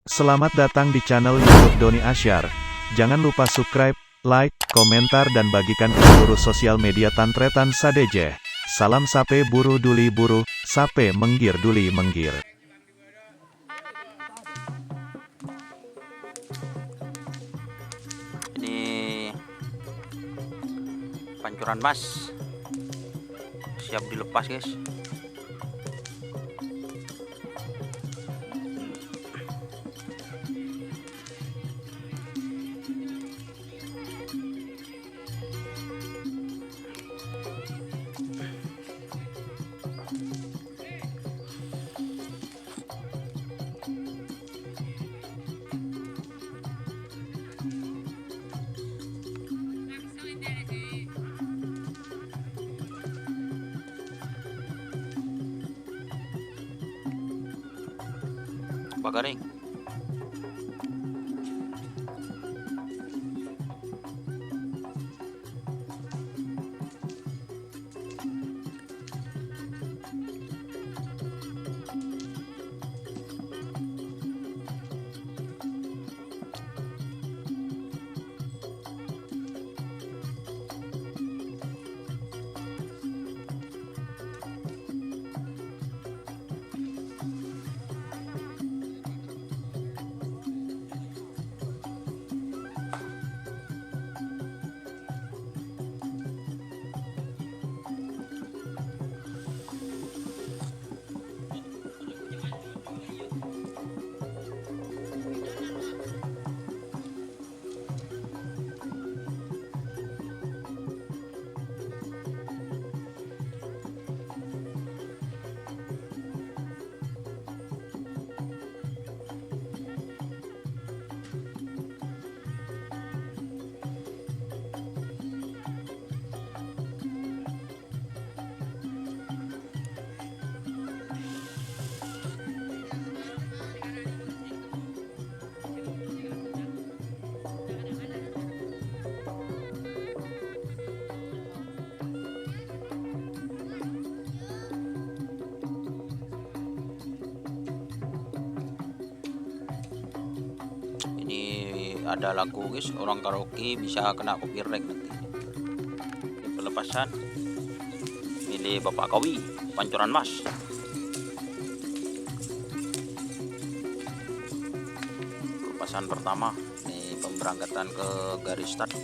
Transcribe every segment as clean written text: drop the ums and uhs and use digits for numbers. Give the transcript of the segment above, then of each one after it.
Selamat datang di channel YouTube Doni Asyar. Jangan lupa subscribe, like, komentar dan bagikan ke seluruh sosial media Tantretan Sadejeh. Salam sape buru duli buru, sape menggir duli menggir. Ini pancuran mas siap dilepas, guys. Garing. Ada lagu, guys, orang karaoke bisa kena copyright nanti. Ini pelepasan milik Bapak Kawi, pancuran mas. Pelepasan pertama, ini pemberangkatan ke garis start.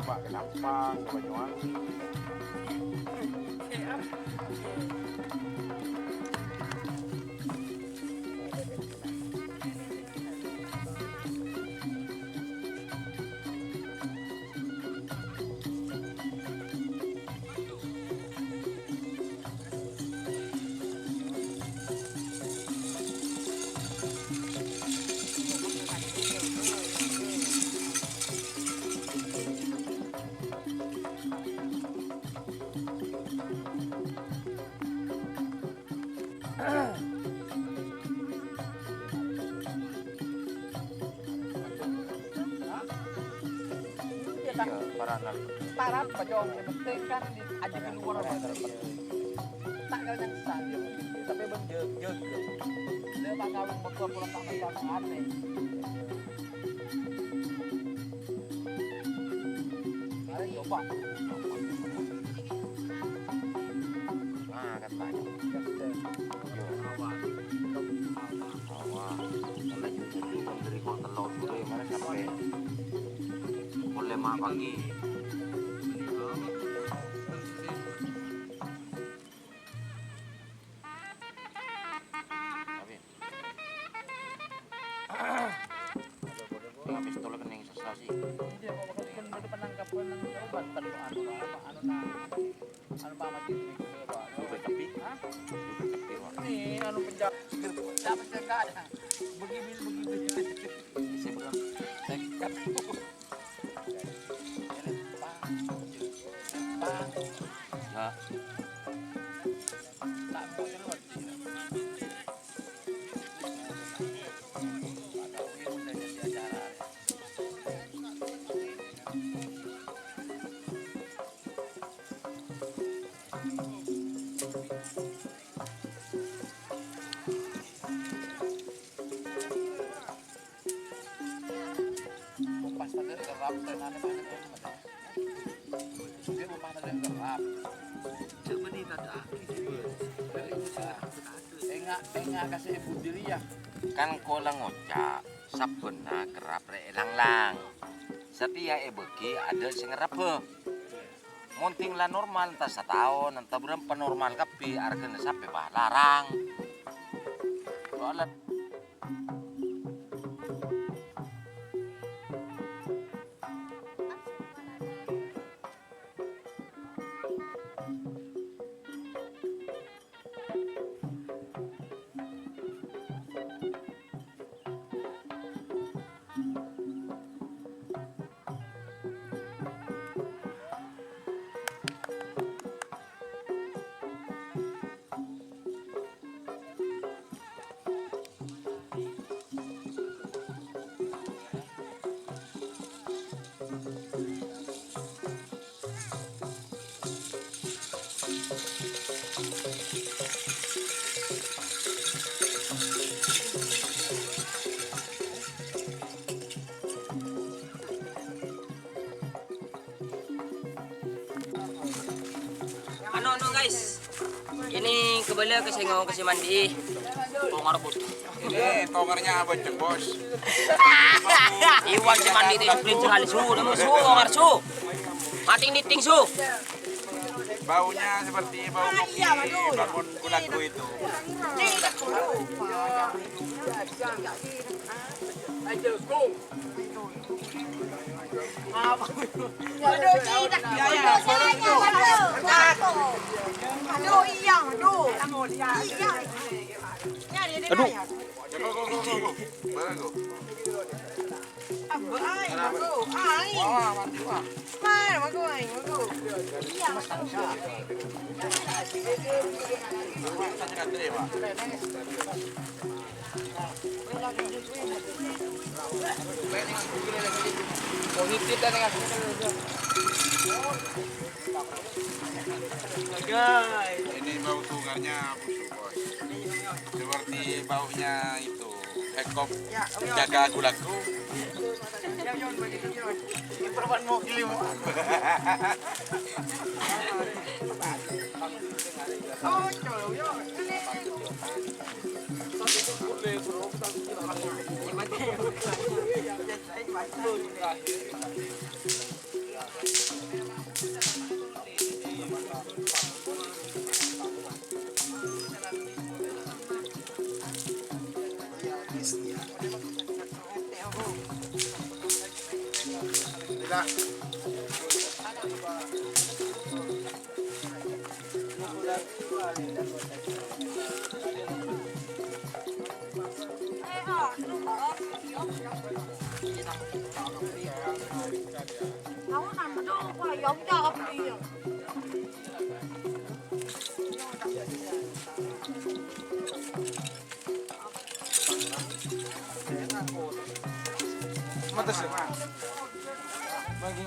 Pak Kenapa ke Banyuwangi. tak parah pajong yang penting kan aja di luar apa tak kalau yang saja tapi benjeg dia bakal membuat pulang tak aneh ada coba katanya dari kota laut sore mana sampai boleh mak pagi pistol kan yang sensasi dia mau kan penangkapan obat tadi anu Pak Mati ini Pak tapi ini anu penjara dapat enggak ada begini saya belum tekat nah tak boleh lewat enggak kasih ibu diri ya kan kolang ngocak sabena kerap lang setia beki ada sing ngerape monting lah normal entah setahun entah berapa normal kapi argana sampai bah larang soalnya Ano guys, ini kebala kasi ngomong kasi mandi. tongar bos ini tongarnya apa cek bos Iwan si mandi itu sprint sekali su, namun su, tongar su. Mating diting su. baunya seperti bau kopi bangun kulaku itu Positif dan negatif. ini bau tongarnya busuk bos seperti baunya itu ekop jaga kulaku perempuan mau kilim Không nằm ở đâu mà giống cho đi. Mata sih, Bang. Bagi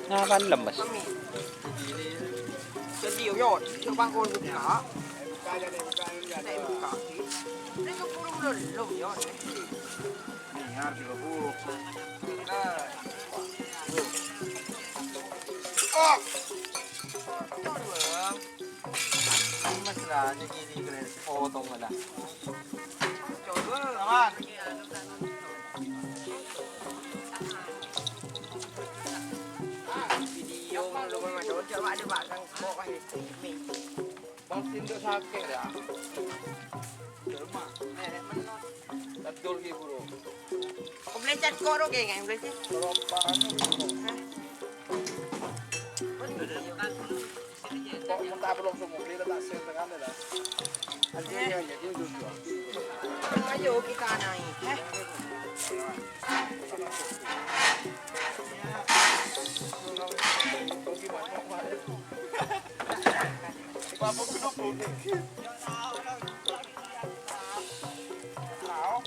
Ngawan lemes. Jadi yo, coba kau buka. Saya buka. Ini kepuru belum yo. Masalahnya gini kalian potong lah. Coba. Video lu memang coba ada bakang bawa ini streaming. Bang Tindo sakit ya. Rumah. Betul ki bro. Kau boleh chat kau orang kaya boleh chat. Kok minta belum semua kita tak share dengan dah. Ada yang jadi dulu. Ayo kita naik. Apa kudu pun. Tahu.